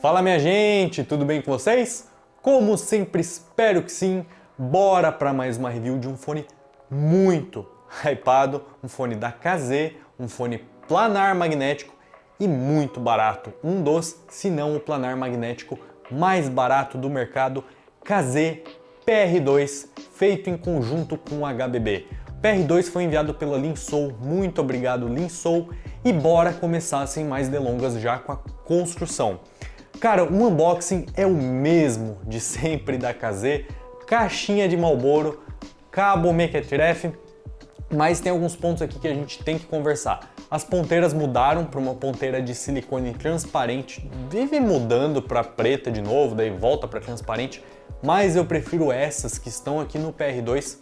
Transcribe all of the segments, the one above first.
Fala minha gente, tudo bem com vocês? Como sempre, espero que sim. Bora para mais uma review de um fone muito hypado, um fone da KZ, um fone planar magnético e muito barato. Um dos, se não o planar magnético mais barato do mercado, KZ PR2, feito em conjunto com o HBB. O PR2 foi enviado pela Linsou, muito obrigado Linsou, e bora começar sem mais delongas já com a construção. Cara, o unboxing é o mesmo de sempre da KZ, caixinha de Marlboro, cabo mequetrefe, mas tem alguns pontos aqui que a gente tem que conversar. As ponteiras mudaram para uma ponteira de silicone transparente, vive mudando para preta de novo, daí volta para transparente, mas eu prefiro essas que estão aqui no PR2.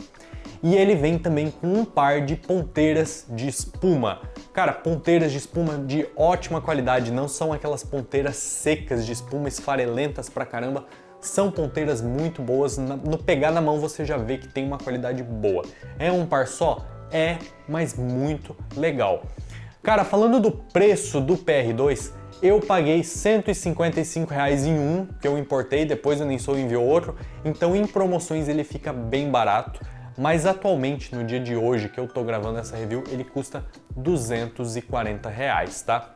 E ele vem também com um par de ponteiras de espuma. Cara, ponteiras de espuma de ótima qualidade, não são aquelas ponteiras secas de espuma esfarelentas pra caramba, são ponteiras muito boas, no pegar na mão você já vê que tem uma qualidade boa. É um par só? É, mas muito legal. Cara, falando do preço do PR2, eu paguei R$ 155 em um, que eu importei, depois a Linsou enviou outro, então em promoções ele fica bem barato. Mas atualmente, no dia de hoje que eu tô gravando essa review, ele custa R$ 240, tá?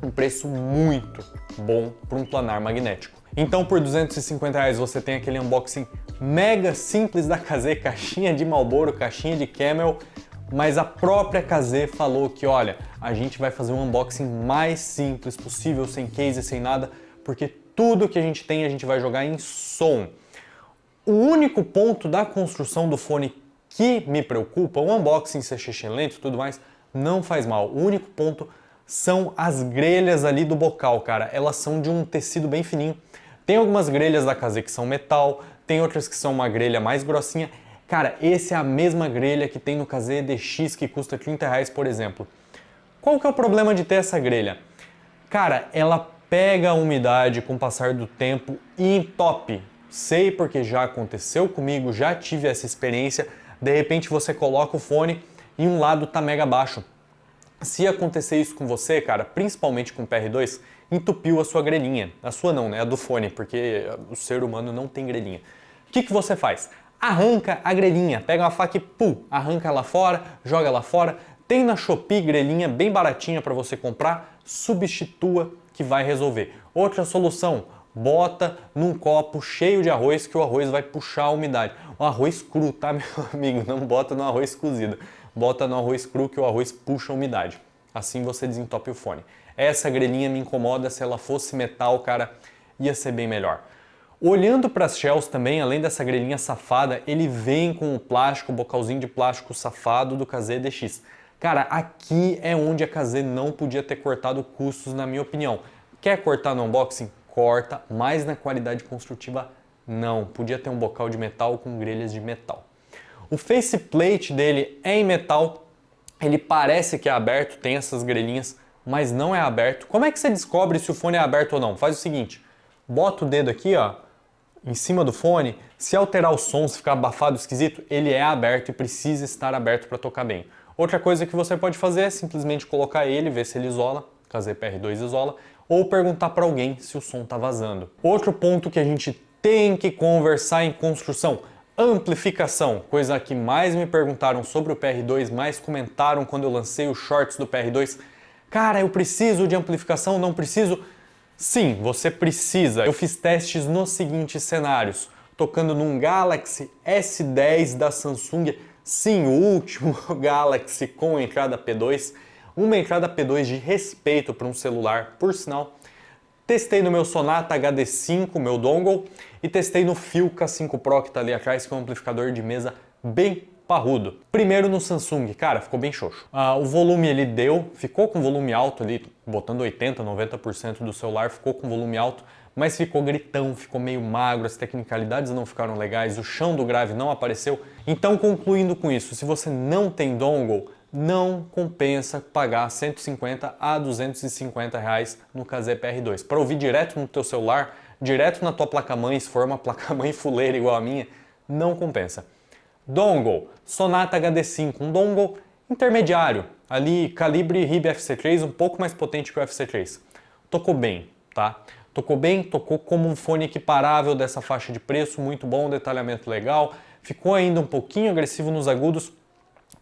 Um preço muito bom para um planar magnético. Então por R$ 250 você tem aquele unboxing mega simples da KZ, caixinha de Marlboro, caixinha de Camel, mas a própria KZ falou que, olha, a gente vai fazer um unboxing mais simples possível, sem case, sem nada, porque tudo que a gente tem a gente vai jogar em som. O único ponto da construção do fone que me preocupa, o unboxing ser lento e tudo mais, não faz mal. O único ponto são as grelhas ali do bocal, cara. Elas são de um tecido bem fininho. Tem algumas grelhas da KZ que são metal, tem outras que são uma grelha mais grossinha. Cara, essa é a mesma grelha que tem no KZ EDX, que custa R$ 30, por exemplo. Qual que é o problema de ter essa grelha? Cara, ela pega a umidade com o passar do tempo e entope. Sei porque já aconteceu comigo, já tive essa experiência. De repente você coloca o fone e um lado tá mega baixo. Se acontecer isso com você, cara, principalmente com o PR2, entupiu a sua grelhinha. A sua não, né? A do fone, porque o ser humano não tem grelhinha. O que você faz? Arranca a grelhinha, pega uma faca e arranca ela fora, joga ela fora. Tem na Shopee grelhinha bem baratinha para você comprar, substitua que vai resolver. Outra solução, bota num copo cheio de arroz que o arroz vai puxar a umidade. O arroz cru, tá, meu amigo? Não bota no arroz cozido. Bota no arroz cru que o arroz puxa a umidade. Assim você desentope o fone. Essa grelhinha me incomoda, se ela fosse metal, cara, ia ser bem melhor. Olhando para as shells também, além dessa grelhinha safada, ele vem com o plástico, o bocalzinho de plástico safado do KZ EDX. Cara, aqui é onde a KZ não podia ter cortado custos, na minha opinião. Quer cortar no unboxing? Corta, mas na qualidade construtiva não. Podia ter um bocal de metal com grelhas de metal. O faceplate dele é em metal, ele parece que é aberto, tem essas grelhinhas, mas não é aberto. Como é que você descobre se o fone é aberto ou não? Faz o seguinte, bota o dedo aqui, ó, em cima do fone, se alterar o som, se ficar abafado, esquisito, ele é aberto e precisa estar aberto para tocar bem. Outra coisa que você pode fazer é simplesmente colocar ele, ver se ele isola, KZ PR2 isola, ou perguntar para alguém se o som está vazando. Outro ponto que a gente tem que conversar em construção, amplificação, coisa que mais me perguntaram sobre o PR2, mais comentaram quando eu lancei os shorts do PR2. Cara, eu preciso de amplificação, não preciso? Sim, você precisa. Eu fiz testes nos seguintes cenários, tocando num Galaxy S10 da Samsung, sim, o último Galaxy com entrada P2, uma entrada P2 de respeito para um celular, por sinal. Testei no meu Sonata HD5, meu dongle, e testei no Filca 5 Pro que está ali atrás, que é um amplificador de mesa bem parrudo. Primeiro no Samsung, cara, ficou bem xoxo. O volume ele deu, ficou com volume alto ali, botando 80, 90% do celular, ficou com volume alto, mas ficou gritão, ficou meio magro, as tecnicalidades não ficaram legais, o chão do grave não apareceu. Então, concluindo com isso, se você não tem dongle, não compensa pagar 150 a 250 reais no KZ PR2. Para ouvir direto no teu celular, direto na tua placa-mãe, se for uma placa-mãe fuleira igual a minha, não compensa. Dongle, Sonata HD5, um dongle intermediário, ali calibre RIB FC3, um pouco mais potente que o FC3. Tocou bem, tá? Tocou bem, tocou como um fone equiparável dessa faixa de preço, muito bom, detalhamento legal, ficou ainda um pouquinho agressivo nos agudos,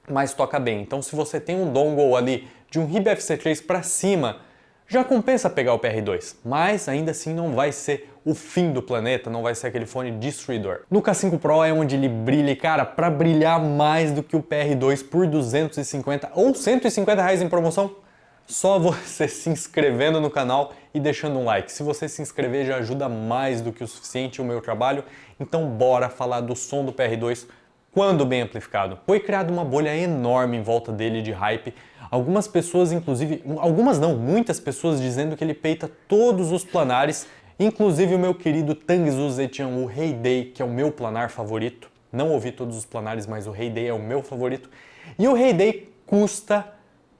mas toca bem. Então se você tem um dongle ali de um RIB FC3 para cima, já compensa pegar o PR2, mas ainda assim não vai ser o fim do planeta, não vai ser aquele fone destruidor. No K5 Pro é onde ele brilha, e cara, para brilhar mais do que o PR2 por 250 ou 150 reais em promoção, só você se inscrevendo no canal e deixando um like. Se você se inscrever já ajuda mais do que o suficiente o meu trabalho, então bora falar do som do PR2 quando bem amplificado. Foi criada uma bolha enorme em volta dele de hype. Algumas pessoas, inclusive, algumas não, muitas pessoas dizendo que ele peita todos os planares, inclusive o meu querido Tangzu Zetian, o Heyday, que é o meu planar favorito. Não ouvi todos os planares, mas o Heyday é o meu favorito. E o Heyday custa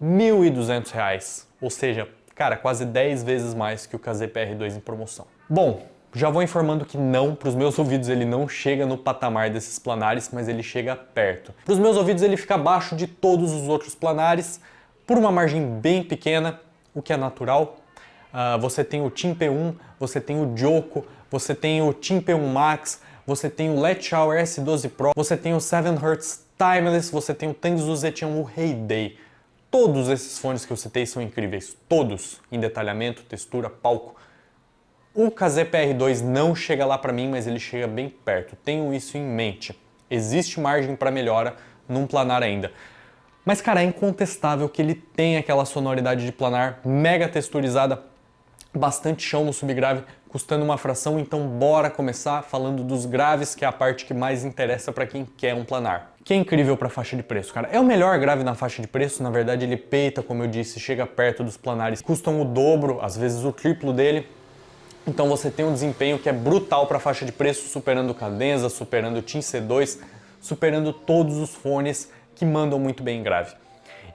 R$ 1.200, ou seja, cara, quase 10 vezes mais que o KZ-PR2 em promoção. Bom, já vou informando que não, para os meus ouvidos ele não chega no patamar desses planares, mas ele chega perto. Para os meus ouvidos ele fica abaixo de todos os outros planares, por uma margem bem pequena, o que é natural. Você tem o Tim P1, você tem o Joko, você tem o Tim P1 Max, você tem o Let Shower S12 Pro, você tem o 7Hz Timeless, você tem o Tangzu Zetian, o Heyday. Todos esses fones que eu citei são incríveis, todos, em detalhamento, textura, palco. O KZ-PR2 não chega lá para mim, mas ele chega bem perto, tenho isso em mente. Existe margem para melhora num planar ainda. Mas cara, é incontestável que ele tem aquela sonoridade de planar mega texturizada, bastante chão no subgrave, custando uma fração, então bora começar falando dos graves, que é a parte que mais interessa para quem quer um planar. Que é incrível para faixa de preço, cara. É o melhor grave na faixa de preço, na verdade ele peita, como eu disse, chega perto dos planares, custam o dobro, às vezes o triplo dele. Então você tem um desempenho que é brutal para faixa de preço, superando o Cadenza, superando o Tim C2, superando todos os fones que mandam muito bem em grave.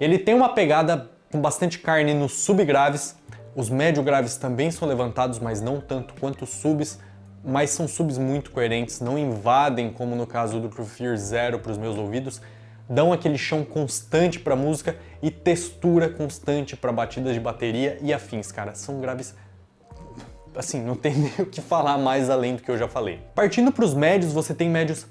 Ele tem uma pegada com bastante carne nos subgraves, os médio graves também são levantados, mas não tanto quanto os subs, mas são subs muito coerentes, não invadem, como no caso do True Fear Zero para os meus ouvidos, dão aquele chão constante para música e textura constante para batidas de bateria e afins, cara. São graves, assim, não tem nem o que falar mais além do que eu já falei. Partindo para os médios, você tem médios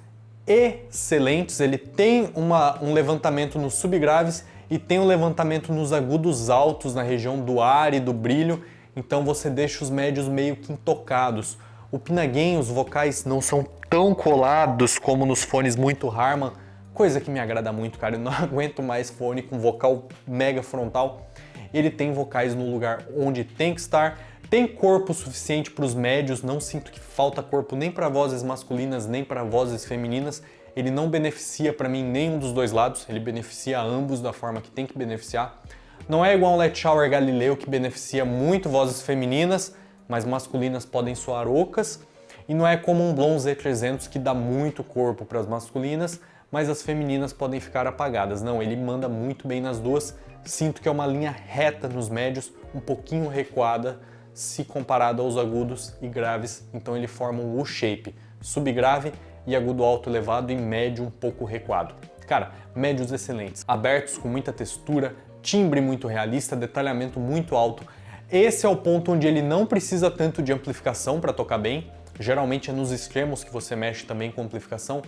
excelentes, ele tem um levantamento nos subgraves e tem um levantamento nos agudos altos, na região do ar e do brilho, então você deixa os médios meio que intocados. O Pinagain, os vocais não são tão colados como nos fones muito Harman, coisa que me agrada muito, cara, eu não aguento mais fone com vocal mega frontal. Ele tem vocais no lugar onde tem que estar, tem corpo suficiente para os médios, não sinto que falta corpo nem para vozes masculinas nem para vozes femininas. Ele não beneficia para mim nenhum dos dois lados, ele beneficia ambos da forma que tem que beneficiar. Não é igual um Let Shower Galileu que beneficia muito vozes femininas, mas masculinas podem soar ocas. E não é como um Blon Z300 que dá muito corpo para as masculinas, mas as femininas podem ficar apagadas. Não, ele manda muito bem nas duas. Sinto que é uma linha reta nos médios, um pouquinho recuada, se comparado aos agudos e graves, então ele forma um U-shape, subgrave e agudo alto elevado e médio um pouco recuado. Cara, médios excelentes, abertos com muita textura, timbre muito realista, detalhamento muito alto. Esse é o ponto onde ele não precisa tanto de amplificação para tocar bem, geralmente é nos extremos que você mexe também com amplificação,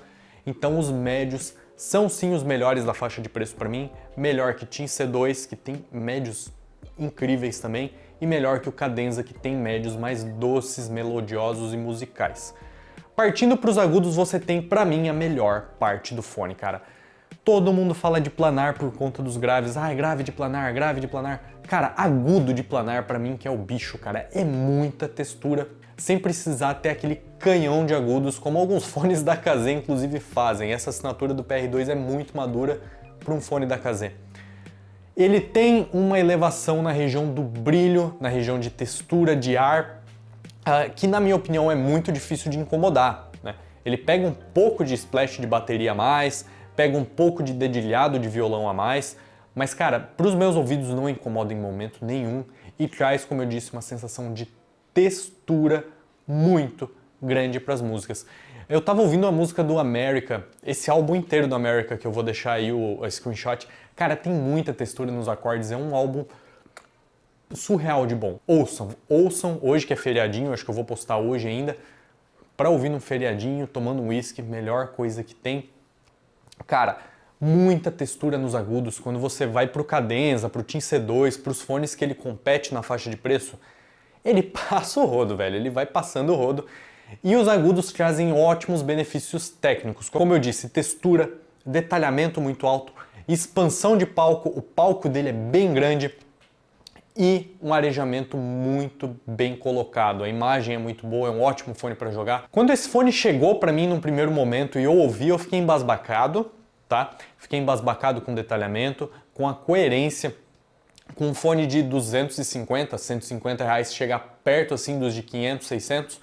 então os médios são sim os melhores da faixa de preço para mim, melhor que Tim C2, que tem médios incríveis também, e melhor que o Cadenza, que tem médios mais doces, melodiosos e musicais. Partindo para os agudos, você tem, para mim, a melhor parte do fone, cara. Todo mundo fala de planar por conta dos graves. Ah, grave de planar, grave de planar. Cara, agudo de planar, para mim, que é o bicho, cara. É muita textura, sem precisar ter aquele canhão de agudos, como alguns fones da KZ, inclusive, fazem. Essa assinatura do PR2 é muito madura para um fone da KZ. Ele tem uma elevação na região do brilho, na região de textura, de ar, que na minha opinião é muito difícil de incomodar, né? Ele pega um pouco de splash de bateria a mais, pega um pouco de dedilhado de violão a mais, mas cara, para os meus ouvidos não incomoda em momento nenhum e traz, como eu disse, uma sensação de textura muito grande para as músicas. Eu tava ouvindo a música do America, esse álbum inteiro do America, que eu vou deixar aí o screenshot. Cara, tem muita textura nos acordes, é um álbum surreal de bom. Ouçam hoje que é feriadinho, acho que eu vou postar hoje ainda, para ouvir num feriadinho, tomando um whisky, melhor coisa que tem. Cara, muita textura nos agudos. Quando você vai pro Cadenza, pro Team C2, pros fones que ele compete na faixa de preço, ele passa o rodo, velho. Ele vai passando o rodo. E os agudos trazem ótimos benefícios técnicos. Como eu disse, textura, detalhamento muito alto, expansão de palco, o palco dele é bem grande e um arejamento muito bem colocado. A imagem é muito boa, é um ótimo fone para jogar. Quando esse fone chegou para mim num primeiro momento e eu ouvi, eu fiquei embasbacado, tá? Fiquei embasbacado com o detalhamento, com a coerência, com um fone de 250, 150 reais, chegar perto assim dos de 500, 600.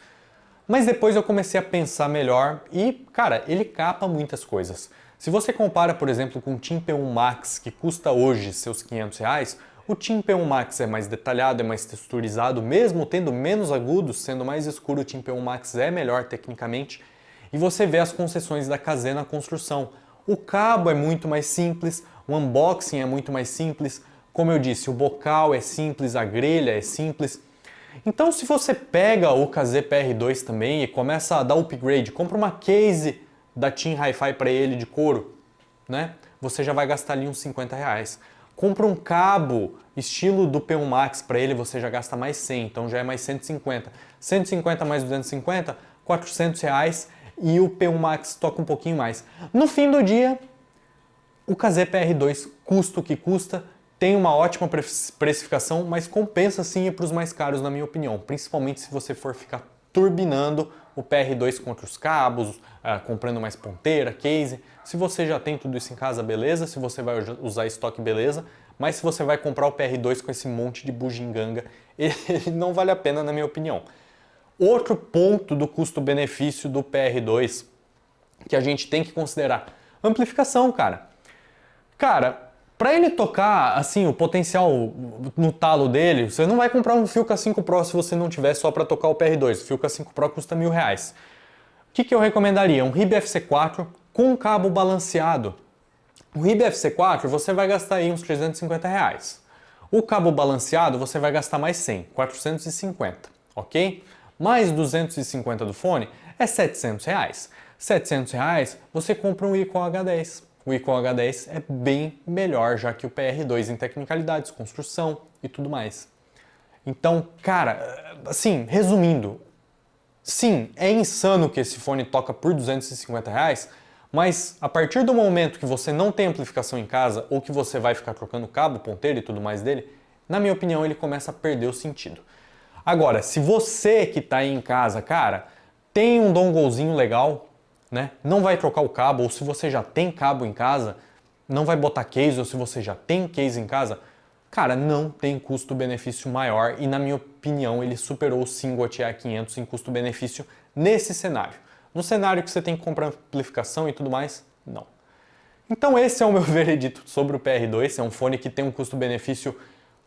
Mas depois eu comecei a pensar melhor e, cara, ele capa muitas coisas. Se você compara, por exemplo, com o Tim P1 Max, que custa hoje seus 500 reais, o Tim P1 Max é mais detalhado, é mais texturizado, mesmo tendo menos agudos, sendo mais escuro, o Tim P1 Max é melhor tecnicamente. E você vê as concessões da Kazé na construção. O cabo é muito mais simples, o unboxing é muito mais simples. Como eu disse, o bocal é simples, a grelha é simples. Então se você pega o Kazé PR2 também e começa a dar upgrade, compra uma case da Team Hi-Fi para ele de couro, né? Você já vai gastar ali uns 50 reais. Compra um cabo estilo do P1 Max para ele, você já gasta mais 100, então já é mais 150. 150 mais 250, 400 reais e o P1 Max toca um pouquinho mais. No fim do dia, o Kazé PR2 custa o que custa, tem uma ótima precificação, mas compensa sim ir para os mais caros na minha opinião, principalmente se você for ficar turbinando o PR2 contra os cabos, comprando mais ponteira, case. Se você já tem tudo isso em casa, beleza. Se você vai usar estoque, beleza. Mas se você vai comprar o PR2 com esse monte de bugiganga, ele não vale a pena na minha opinião. Outro ponto do custo-benefício do PR2 que a gente tem que considerar, amplificação, cara. Cara, para ele tocar assim o potencial no talo dele, você não vai comprar um Filca 5 Pro se você não tiver só para tocar o PR2. O Filca 5 Pro custa R$1.000. O que eu recomendaria? Um RIB FC4 com um cabo balanceado. O RIB FC4 você vai gastar aí uns 350 reais. O cabo balanceado você vai gastar mais 100, 450, ok? Mais 250 do fone é 700 reais. 700 reais você compra um Icon H10. O Icon H10 é bem melhor já que o PR2 em tecnicalidades, construção e tudo mais. Então, cara, assim, resumindo, sim, é insano que esse fone toca por 250 reais, mas a partir do momento que você não tem amplificação em casa ou que você vai ficar trocando cabo, ponteiro e tudo mais dele, na minha opinião ele começa a perder o sentido. Agora, se você que está aí em casa, cara, tem um donglezinho legal, né? Não vai trocar o cabo, ou se você já tem cabo em casa, não vai botar case, ou se você já tem case em casa, cara, não tem custo-benefício maior e, na minha opinião, ele superou o Single ATR500 em custo-benefício nesse cenário. No cenário que você tem que comprar amplificação e tudo mais, não. Então esse é o meu veredito sobre o PR2, é um fone que tem um custo-benefício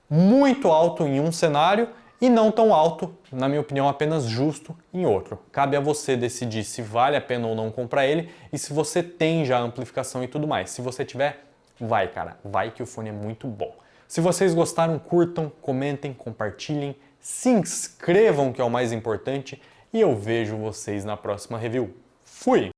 muito alto em um cenário e não tão alto, na minha opinião, apenas justo em outro. Cabe a você decidir se vale a pena ou não comprar ele e se você tem já amplificação e tudo mais. Se você tiver, vai, cara, vai que o fone é muito bom. Se vocês gostaram, curtam, comentem, compartilhem, se inscrevam, que é o mais importante, e eu vejo vocês na próxima review. Fui!